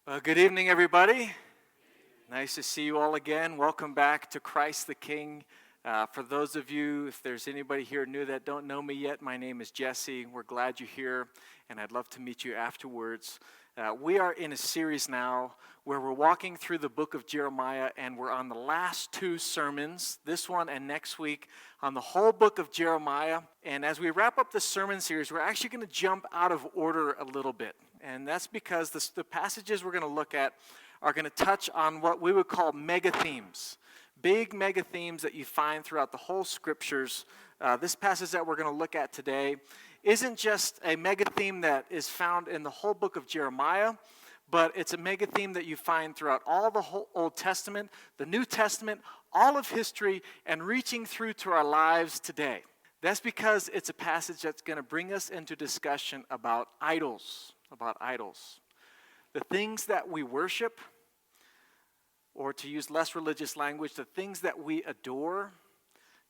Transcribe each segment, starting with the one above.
Well, good evening, everybody. Nice to see you all again. Welcome back to Christ the King. For those of you, if there's anybody here new that don't know me yet, my name is Jesse. We're glad you're here, and I'd love to meet you afterwards. We are in a series now where we're walking through the book of Jeremiah, and we're on the last two sermons, this one and next week, on the whole book of Jeremiah. And as we wrap up the sermon series, we're actually going to jump out of order a little bit. And that's because the passages we're going to look at are going to touch on what we would call mega themes, big mega themes that you find throughout the whole scriptures. This passage that we're going to look at today isn't just a mega theme that is found in the whole book of Jeremiah, but it's a mega theme that you find throughout all the whole Old Testament, the New Testament, all of history, and reaching through to our lives today. That's because it's a passage that's going to bring us into discussion about idols. The things that we worship, or to use less religious language, the things that we adore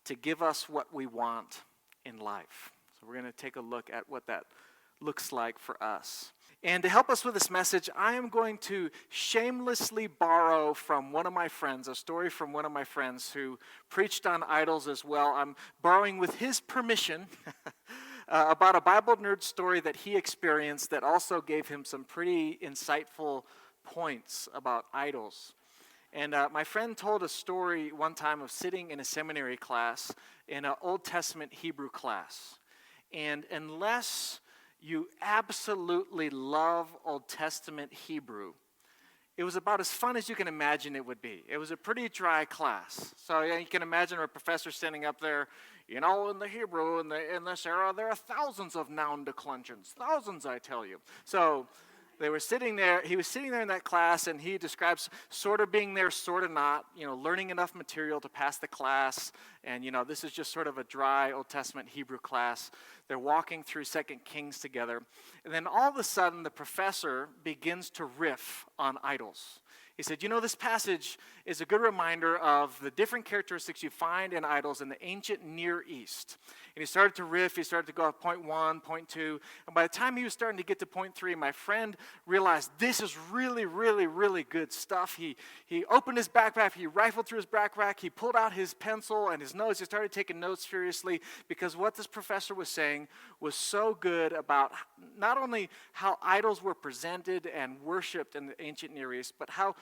to give us what we want in life. So we're going to take a look at what that looks like for us. And to help us with this message, I am going to shamelessly borrow from one of my friends, a story from one of my friends who preached on idols as well. I'm borrowing with his permission about a Bible nerd story that he experienced that also gave him some pretty insightful points about idols. And my friend told a story one time of sitting in a seminary class, in an Old Testament Hebrew class. And unless you absolutely love Old Testament Hebrew, it was about as fun as you can imagine it would be. It was a pretty dry class. So you can imagine a professor standing up there, in the Hebrew, in this era, there are thousands of noun declensions. Thousands, I tell you. So they were sitting there, he was sitting there in that class, and he describes sort of being there, sort of not, learning enough material to pass the class. And, this is just sort of a dry Old Testament Hebrew class. They're walking through 2 Kings together. And then all of a sudden, the professor begins to riff on idols. He said, this passage is a good reminder of the different characteristics you find in idols in the ancient Near East. And he started to riff, he started to go at point 1, point 2. And by the time he was starting to get to point 3, my friend realized this is really, really, really good stuff. He opened his backpack, he rifled through his backpack, he pulled out his pencil and his notes. He started taking notes furiously because what this professor was saying was so good about not only how idols were presented and worshipped in the ancient Near East, but how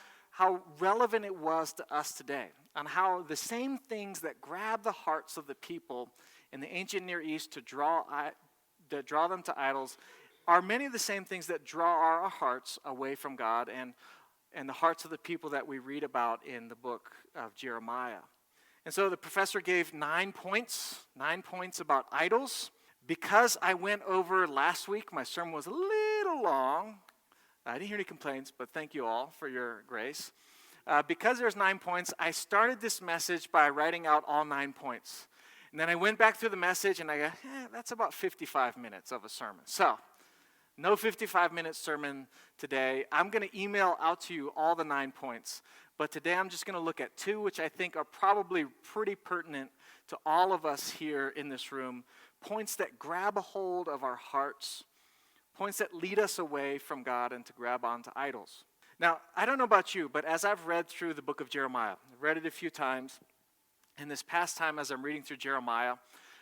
relevant it was to us today, and how the same things that grab the hearts of the people in the ancient Near East to draw them to idols are many of the same things that draw our hearts away from God and the hearts of the people that we read about in the book of Jeremiah. And so the professor gave 9 points about idols. Because I went over last week, my sermon was a little long. I didn't hear any complaints, but thank you all for your grace. Because there's 9 points, I started this message by writing out all 9 points. And then I went back through the message, and I go, that's about 55 minutes of a sermon. So, no 55-minute sermon today. I'm going to email out to you all the 9 points. But today I'm just going to look at 2, which I think are probably pretty pertinent to all of us here in this room. Points that grab a hold of our hearts. Points that lead us away from God and to grab onto idols. Now, I don't know about you, but as I've read through the book of Jeremiah, I've read it a few times, and this past time as I'm reading through Jeremiah,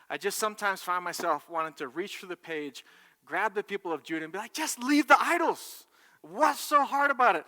I just sometimes find myself wanting to reach through the page, grab the people of Judah and be like, just leave the idols. What's so hard about it?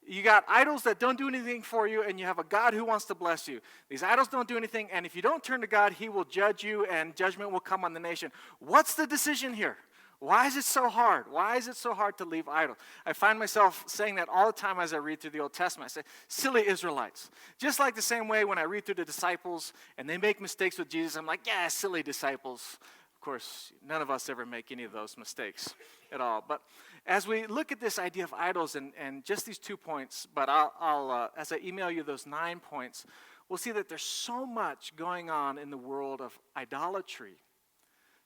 You got idols that don't do anything for you, and you have a God who wants to bless you. These idols don't do anything, and if you don't turn to God, he will judge you, and judgment will come on the nation. What's the decision here? Why is it so hard? Why is it so hard to leave idols? I find myself saying that all the time as I read through the Old Testament. I say, silly Israelites. Just like the same way when I read through the disciples and they make mistakes with Jesus, I'm like, yeah, silly disciples. Of course, none of us ever make any of those mistakes at all. But as we look at this idea of idols and just these 2 points, but I'll as I email you those 9 points, we'll see that there's so much going on in the world of idolatry.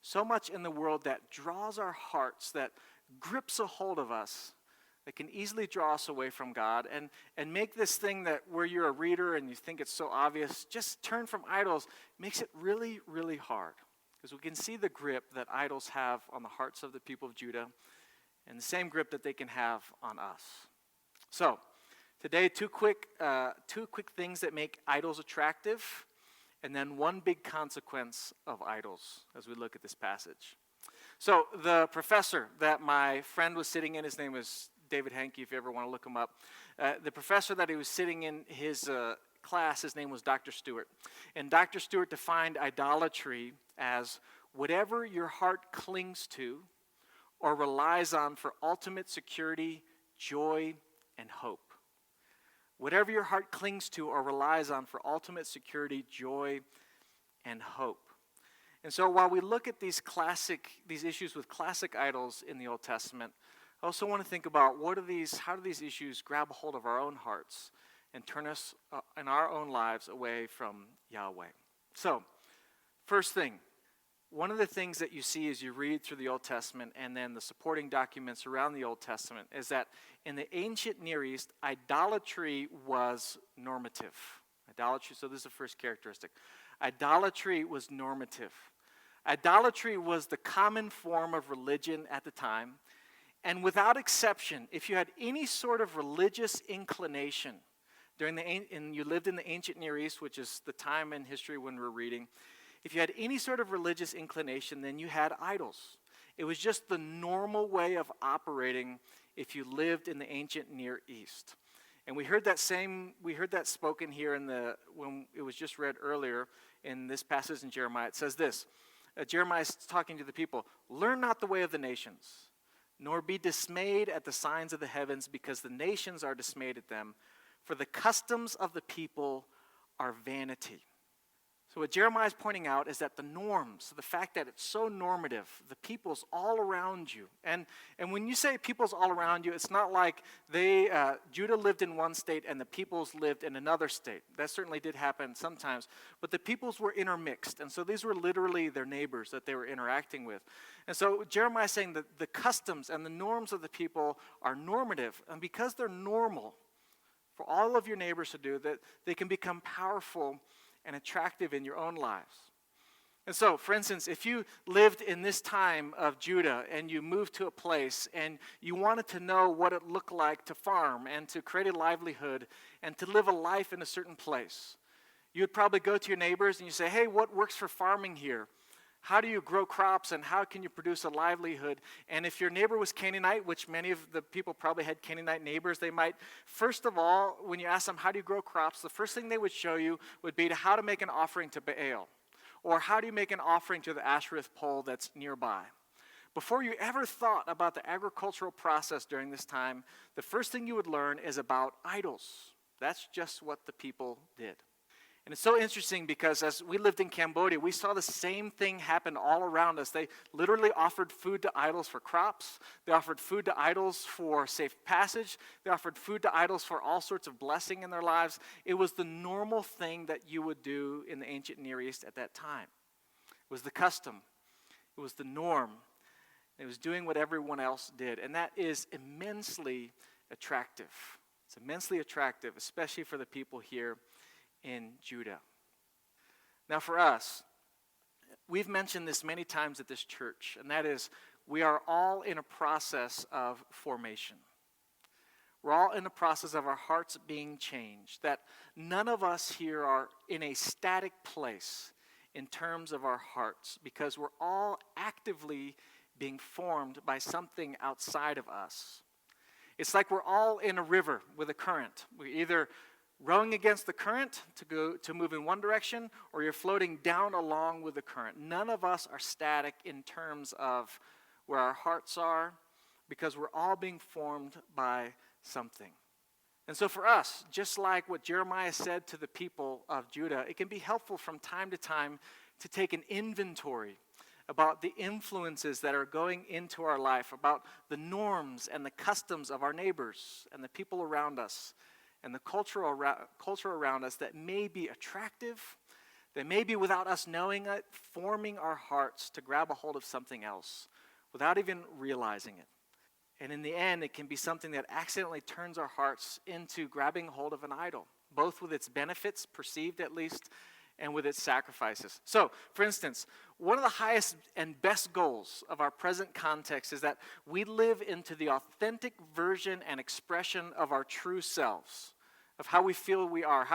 So much in the world that draws our hearts, that grips a hold of us, that can easily draw us away from God and make this thing that where you're a reader and you think it's so obvious, just turn from idols, makes it really, really hard. Because we can see the grip that idols have on the hearts of the people of Judah and the same grip that they can have on us. So, today, two quick things that make idols attractive, and then one big consequence of idols as we look at this passage. So, the professor that my friend was sitting in, his name was David Hankey, if you ever want to look him up. The professor that he was sitting in his class, his name was Dr. Stewart. And Dr. Stewart defined idolatry as whatever your heart clings to or relies on for ultimate security, joy, and hope. Whatever your heart clings to or relies on for ultimate security, joy, and hope. And so while we look at these issues with classic idols in the Old Testament, I also want to think about how do these issues grab a hold of our own hearts and turn us in our own lives away from Yahweh. So, first thing, one of the things that you see as you read through the Old Testament and then the supporting documents around the Old Testament is that in the ancient Near East, idolatry was normative. So this is the first characteristic. Idolatry was normative. Idolatry was the common form of religion at the time. And without exception, if you had any sort of religious inclination and you lived in the ancient Near East, which is the time in history when we're reading, if you had any sort of religious inclination, then you had idols. It was just the normal way of operating if you lived in the ancient Near East. And we heard that spoken here when it was just read earlier in this passage in Jeremiah. It says this, Jeremiah is talking to the people, "Learn not the way of the nations, nor be dismayed at the signs of the heavens, because the nations are dismayed at them, for the customs of the people are vanity." So what Jeremiah is pointing out is that the norms, the fact that it's so normative, the people's all around you. And when you say people's all around you, it's not like Judah lived in one state and the peoples lived in another state. That certainly did happen sometimes. But the peoples were intermixed. And so these were literally their neighbors that they were interacting with. And so Jeremiah is saying that the customs and the norms of the people are normative. And because they're normal for all of your neighbors to do, that they can become powerful and attractive in your own lives. And so, for instance, if you lived in this time of Judah and you moved to a place and you wanted to know what it looked like to farm and to create a livelihood and to live a life in a certain place, you would probably go to your neighbors and you say, "Hey, what works for farming here? How do you grow crops and how can you produce a livelihood?" And if your neighbor was Canaanite, which many of the people probably had Canaanite neighbors, they might, first of all, when you ask them, "How do you grow crops?" the first thing they would show you would be how to make an offering to Baal. Or how do you make an offering to the Ashereth pole that's nearby? Before you ever thought about the agricultural process during this time, the first thing you would learn is about idols. That's just what the people did. And it's so interesting because as we lived in Cambodia, we saw the same thing happen all around us. They literally offered food to idols for crops. They offered food to idols for safe passage. They offered food to idols for all sorts of blessing in their lives. It was the normal thing that you would do in the ancient Near East at that time. It was the custom. It was the norm. It was doing what everyone else did. And that is immensely attractive. It's immensely attractive, especially for the people here in Judah. Now for us, we've mentioned this many times at this church, and that is we are all in a process of formation. We're all in the process of our hearts being changed, that none of us here are in a static place in terms of our hearts, because we're all actively being formed by something outside of us. It's like we're all in a river with a current. We're either rowing against the current to move in one direction, or you're floating down along with the current. None of us are static in terms of where our hearts are, because we're all being formed by something. And so for us, just like what Jeremiah said to the people of Judah, it can be helpful from time to time to take an inventory about the influences that are going into our life, about the norms and the customs of our neighbors and the people around us, and the culture around us that may be attractive, that may be, without us knowing it, forming our hearts to grab a hold of something else without even realizing it. And in the end, it can be something that accidentally turns our hearts into grabbing hold of an idol, both with its benefits, perceived at least, and with its sacrifices. So, for instance, one of the highest and best goals of our present context is that we live into the authentic version and expression of our true selves, of how we feel we are,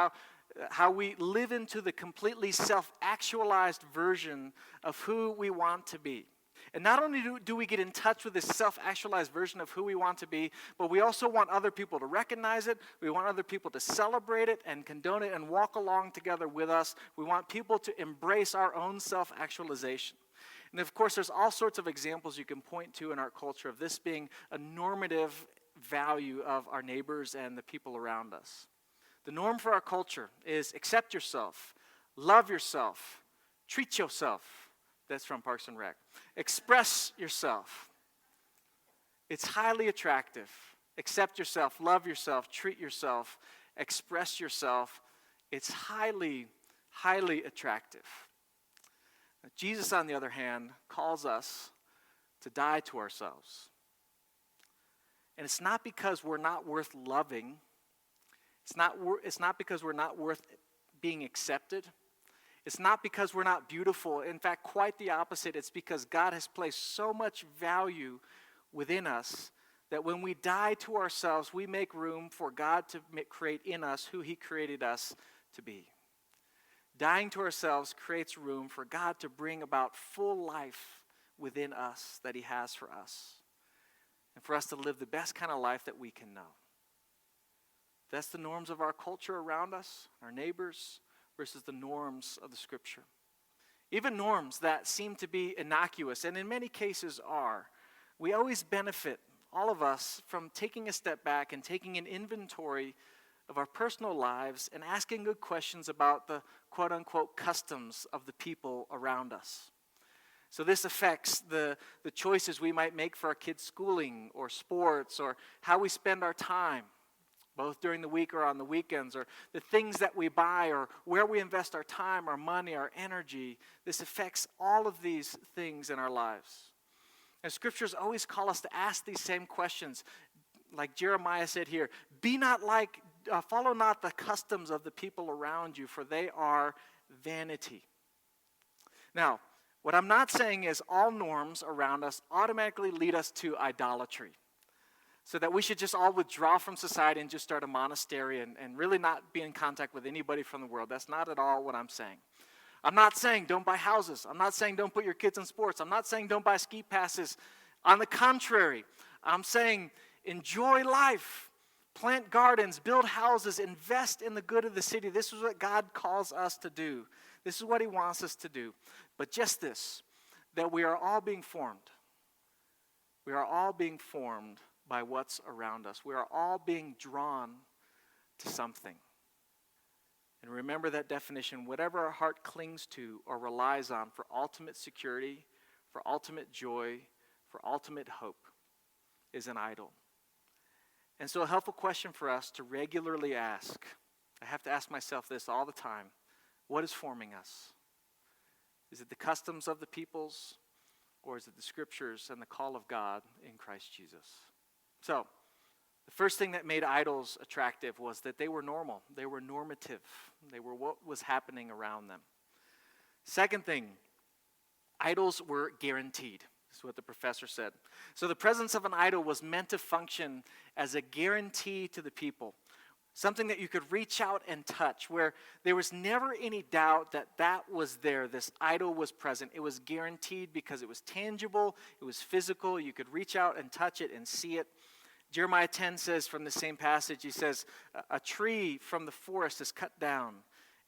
how we live into the completely self-actualized version of who we want to be. And not only do we get in touch with this self-actualized version of who we want to be, but we also want other people to recognize it. We want other people to celebrate it and condone it and walk along together with us. We want people to embrace our own self-actualization. And of course, there's all sorts of examples you can point to in our culture of this being a normative value of our neighbors and the people around us. The norm for our culture is accept yourself, love yourself, treat yourself. That's from Parks and Rec. Express yourself. It's highly attractive. Accept yourself, love yourself, treat yourself, express yourself. It's highly, highly attractive. Now, Jesus, on the other hand, calls us to die to ourselves. And it's not because we're not worth loving. It's not because we're not worth being accepted. It's not because we're not beautiful. In fact, quite the opposite. It's because God has placed so much value within us that when we die to ourselves, we make room for God to create in us who He created us to be. Dying to ourselves creates room for God to bring about full life within us that He has for us, and for us to live the best kind of life that we can know. That's the norms of our culture around us, our neighbors, versus the norms of the Scripture. Even norms that seem to be innocuous, and in many cases are. We always benefit, all of us, from taking a step back and taking an inventory of our personal lives and asking good questions about the quote-unquote customs of the people around us. So this affects the choices we might make for our kids' schooling or sports or how we spend our time, both during the week or on the weekends, or the things that we buy, or where we invest our time, our money, our energy. This affects all of these things in our lives. And scriptures always call us to ask these same questions. Like Jeremiah said here, follow not the customs of the people around you, for they are vanity. Now, what I'm not saying is all norms around us automatically lead us to idolatry, so that we should just all withdraw from society and just start a monastery and really not be in contact with anybody from the world. That's not at all what I'm saying. I'm not saying don't buy houses. I'm not saying don't put your kids in sports. I'm not saying don't buy ski passes. On the contrary, I'm saying enjoy life, plant gardens, build houses, invest in the good of the city. This is what God calls us to do. This is what He wants us to do. But just this, that we are all being formed. We are all being formed by what's around us. We are all being drawn to something. And remember that definition: whatever our heart clings to or relies on for ultimate security, for ultimate joy, for ultimate hope is an idol. And so a helpful question for us to regularly ask, I have to ask myself this all the time: what is forming us? Is it the customs of the peoples, or is it the Scriptures and the call of God in Christ Jesus? So, the first thing that made idols attractive was that they were normal. They were normative. They were what was happening around them. Second thing, idols were guaranteed. This is what the professor said. So the presence of an idol was meant to function as a guarantee to the people. Something that you could reach out and touch, where there was never any doubt that that was there. This idol was present. It was guaranteed because it was tangible. It was physical. You could reach out and touch it and see it. Jeremiah 10 says from the same passage, he says, a tree from the forest is cut down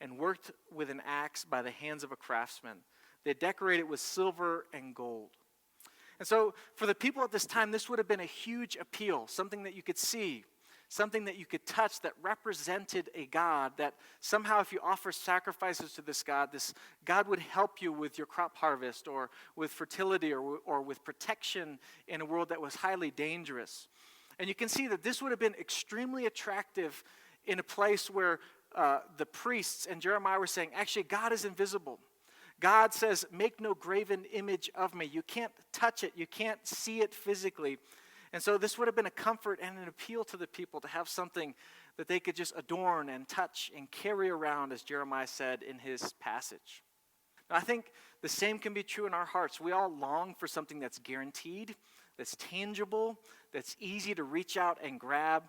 and worked with an axe by the hands of a craftsman. They decorate it with silver and gold. And so for the people at this time, this would have been a huge appeal, something that you could see, something that you could touch that represented a God that somehow if you offer sacrifices to this God would help you with your crop harvest or with fertility or with protection in a world that was highly dangerous. And you can see that this would have been extremely attractive in a place where the priests and Jeremiah were saying, actually, God is invisible. God says, make no graven image of me. You can't touch it. You can't see it physically. And so this would have been a comfort and an appeal to the people to have something that they could just adorn and touch and carry around, as Jeremiah said in his passage. Now, I think the same can be true in our hearts. We all long for something that's guaranteed, that's tangible, that's easy to reach out and grab.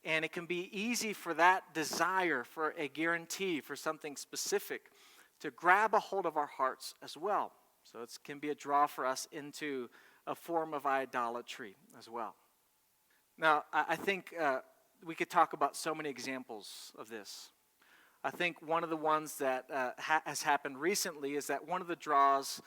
And it can be easy for that desire for a guarantee, for something specific, to grab a hold of our hearts as well. So it can be a draw for us into a form of idolatry as well. Now, I think we could talk about so many examples of this. I think one of the ones that has happened recently is that one of the draws,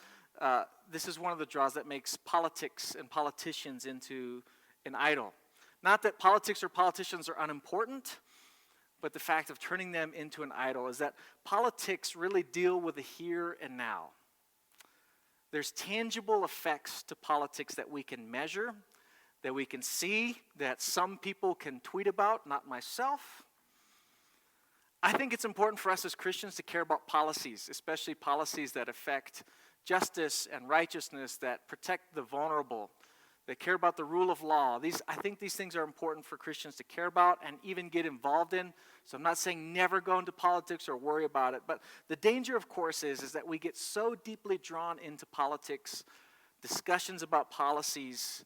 this is one of the draws that makes politics and politicians into an idol. Not that politics or politicians are unimportant, but the fact of turning them into an idol is that politics really deal with the here and now. There's tangible effects to politics that we can measure, that we can see, that some people can tweet about, not myself. I think it's important for us as Christians to care about policies, especially policies that affect justice and righteousness, that protect the vulnerable, that care about the rule of law. I think these things are important for Christians to care about and even get involved in. So I'm not saying never go into politics or worry about it. But the danger, of course, is that we get so deeply drawn into politics, discussions about policies,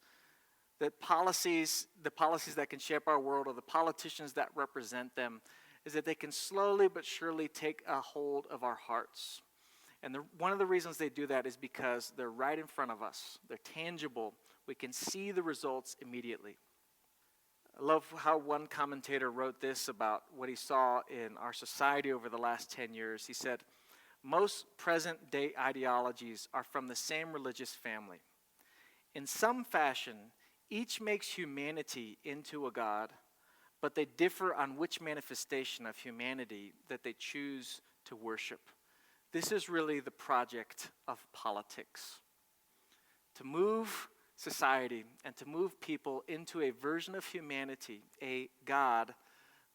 that the policies that can shape our world, or the politicians that represent them, is that they can slowly but surely take a hold of our hearts. And one of the reasons they do that is because they're right in front of us. They're tangible. We can see the results immediately. I love how one commentator wrote this about what he saw in our society over the last 10 years. He said, "Most present-day ideologies are from the same religious family. In some fashion, each makes humanity into a god, but they differ on which manifestation of humanity that they choose to worship." This is really the project of politics. To move society and to move people into a version of humanity, a God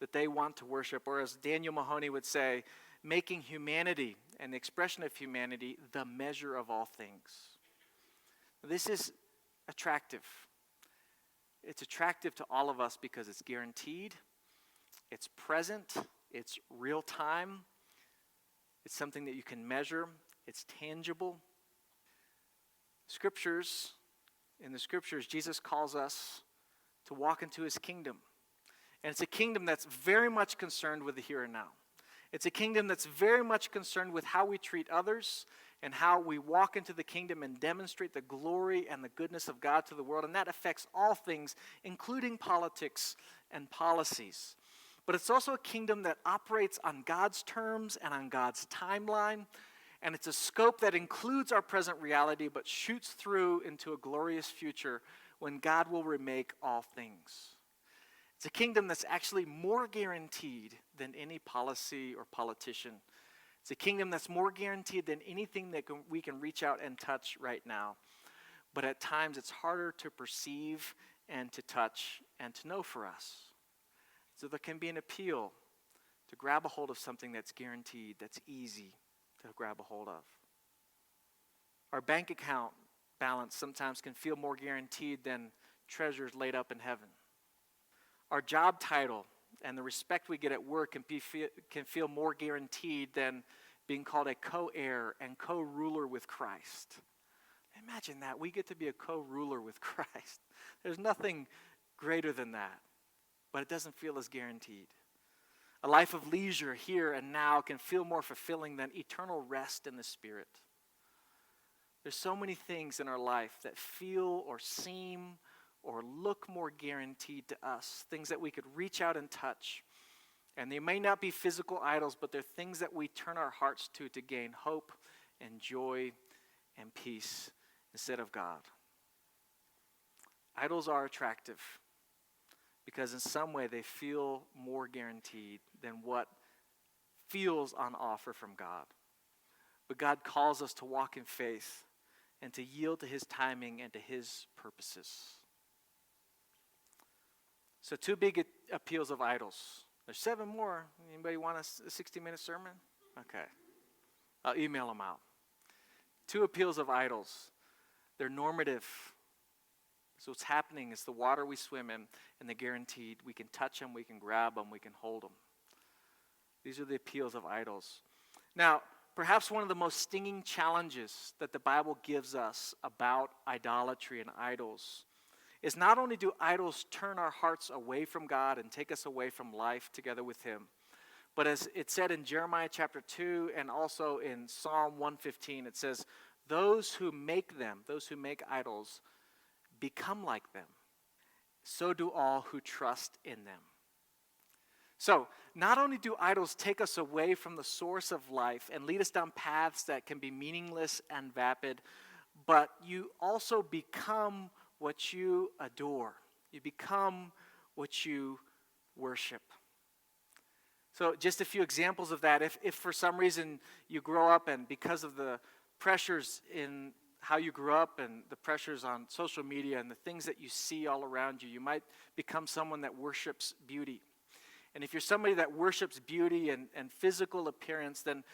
that they want to worship, or as Daniel Mahoney would say, making humanity and the expression of humanity the measure of all things. This is attractive. It's attractive to all of us because it's guaranteed, it's present, it's real time, it's something that you can measure, it's tangible. In the scriptures, Jesus calls us to walk into his kingdom. And it's a kingdom that's very much concerned with the here and now. It's a kingdom that's very much concerned with how we treat others and how we walk into the kingdom and demonstrate the glory and the goodness of God to the world. And that affects all things, including politics and policies. But it's also a kingdom that operates on God's terms and on God's timeline. And it's a scope that includes our present reality but shoots through into a glorious future when God will remake all things. It's a kingdom that's actually more guaranteed than any policy or politician. It's a kingdom that's more guaranteed than anything that we can reach out and touch right now. But at times it's harder to perceive and to touch and to know for us. So there can be an appeal to grab a hold of something that's guaranteed, that's easy to grab a hold of. Our bank account balance sometimes can feel more guaranteed than treasures laid up in heaven. Our job title and the respect we get at work can feel more guaranteed than being called a co-heir and co-ruler with Christ. Imagine that. We get to be a co-ruler with Christ. There's nothing greater than that, but it doesn't feel as guaranteed. A life of leisure here and now can feel more fulfilling than eternal rest in the Spirit. There's so many things in our life that feel or seem or look more guaranteed to us, things that we could reach out and touch. And they may not be physical idols, but they're things that we turn our hearts to gain hope and joy and peace instead of God. Idols are attractive because in some way they feel more guaranteed than what feels on offer from God. But God calls us to walk in faith and to yield to his timing and to his purposes. So 2 big appeals of idols. There's 7 more. Anybody want a 60-minute sermon? Okay. I'll email them out. 2 appeals of idols. They're normative. So what's happening is the water we swim in, and they're guaranteed we can touch them, we can grab them, we can hold them. These are the appeals of idols. Now, perhaps one of the most stinging challenges that the Bible gives us about idolatry and idols is not only do idols turn our hearts away from God and take us away from life together with Him, but as it said in Jeremiah chapter 2 and also in Psalm 115, it says, those who make idols, become like them. So do all who trust in them. So, not only do idols take us away from the source of life and lead us down paths that can be meaningless and vapid, but you also become what you adore. You become what you worship. So just a few examples of that. If for some reason you grow up and because of the pressures in how you grew up and the pressures on social media and the things that you see all around you, you might become someone that worships beauty. And if you're somebody that worships beauty and physical appearance, then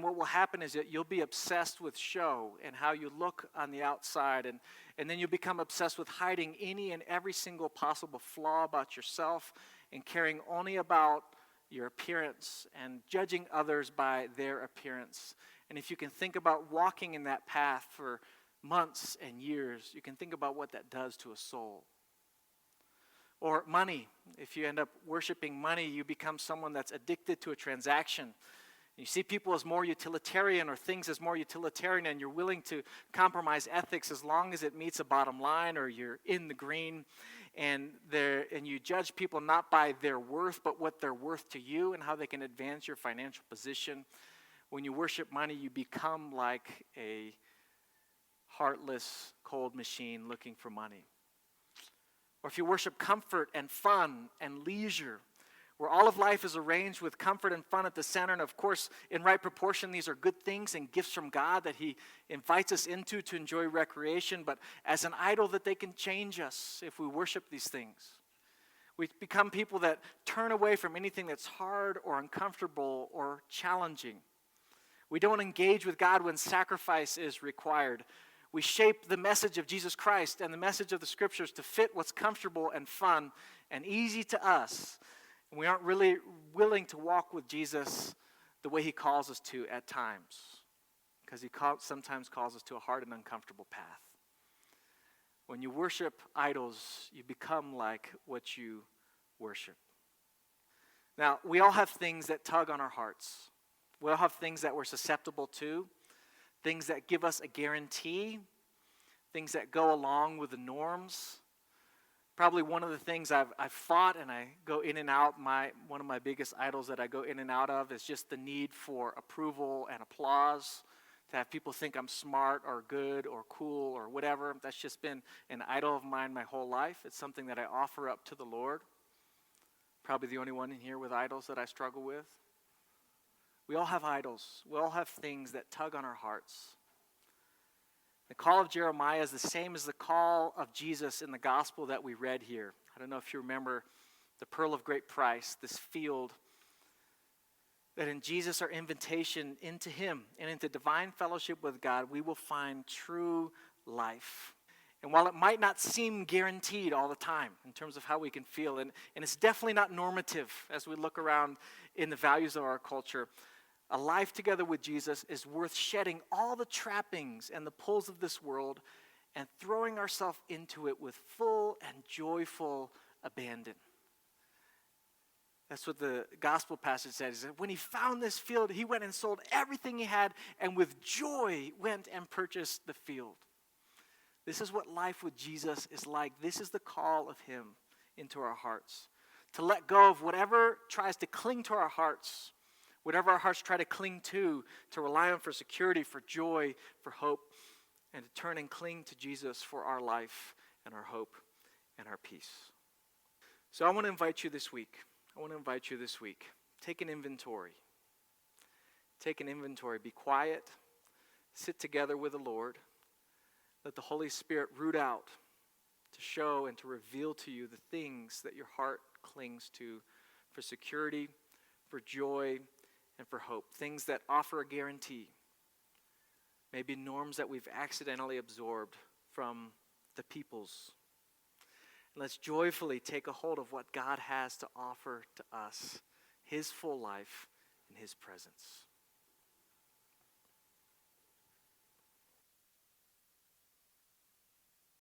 what will happen is that you'll be obsessed with show and how you look on the outside. And then you'll become obsessed with hiding any and every single possible flaw about yourself and caring only about your appearance and judging others by their appearance. And if you can think about walking in that path for months and years, you can think about what that does to a soul. Or money. If you end up worshiping money, you become someone that's addicted to a transaction. You see people as more utilitarian or things as more utilitarian, and you're willing to compromise ethics as long as it meets a bottom line or you're in the green. And you judge people not by their worth, but what they're worth to you and how they can advance your financial position. When you worship money, you become like a heartless, cold machine looking for money. Or if you worship comfort and fun and leisure, where all of life is arranged with comfort and fun at the center, and of course, in right proportion, these are good things and gifts from God that He invites us into to enjoy recreation, but as an idol that they can change us if we worship these things. We become people that turn away from anything that's hard or uncomfortable or challenging. We don't engage with God when sacrifice is required. We shape the message of Jesus Christ and the message of the Scriptures to fit what's comfortable and fun and easy to us. And we aren't really willing to walk with Jesus the way He calls us to at times, because He sometimes calls us to a hard and uncomfortable path. When you worship idols, you become like what you worship. Now, we all have things that tug on our hearts. We all have things that we're susceptible to, things that give us a guarantee, things that go along with the norms. Probably one of the things I've fought and I go in and out, one of my biggest idols that I go in and out of is just the need for approval and applause, to have people think I'm smart or good or cool or whatever. That's just been an idol of mine my whole life. It's something that I offer up to the Lord. Probably the only one in here with idols that I struggle with. We all have idols. We all have things that tug on our hearts. The call of Jeremiah is the same as the call of Jesus in the gospel that we read here. I don't know if you remember the pearl of great price, this field, that in Jesus, our invitation into Him and into divine fellowship with God, we will find true life. And while it might not seem guaranteed all the time in terms of how we can feel, and it's definitely not normative as we look around in the values of our culture, a life together with Jesus is worth shedding all the trappings and the pulls of this world and throwing ourselves into it with full and joyful abandon. That's what the gospel passage says. When he found this field, he went and sold everything he had and with joy went and purchased the field. This is what life with Jesus is like. This is the call of Him into our hearts. To let go of whatever tries to cling to our hearts, whatever our hearts try to cling to rely on for security, for joy, for hope, and to turn and cling to Jesus for our life and our hope and our peace. So I want to invite you this week. Take an inventory. Be quiet. Sit together with the Lord. Let the Holy Spirit root out to show and to reveal to you the things that your heart clings to for security, for joy, and for hope. Things that offer a guarantee. Maybe norms that we've accidentally absorbed from the peoples And let's joyfully take a hold of what God has to offer to us, his full life in his presence.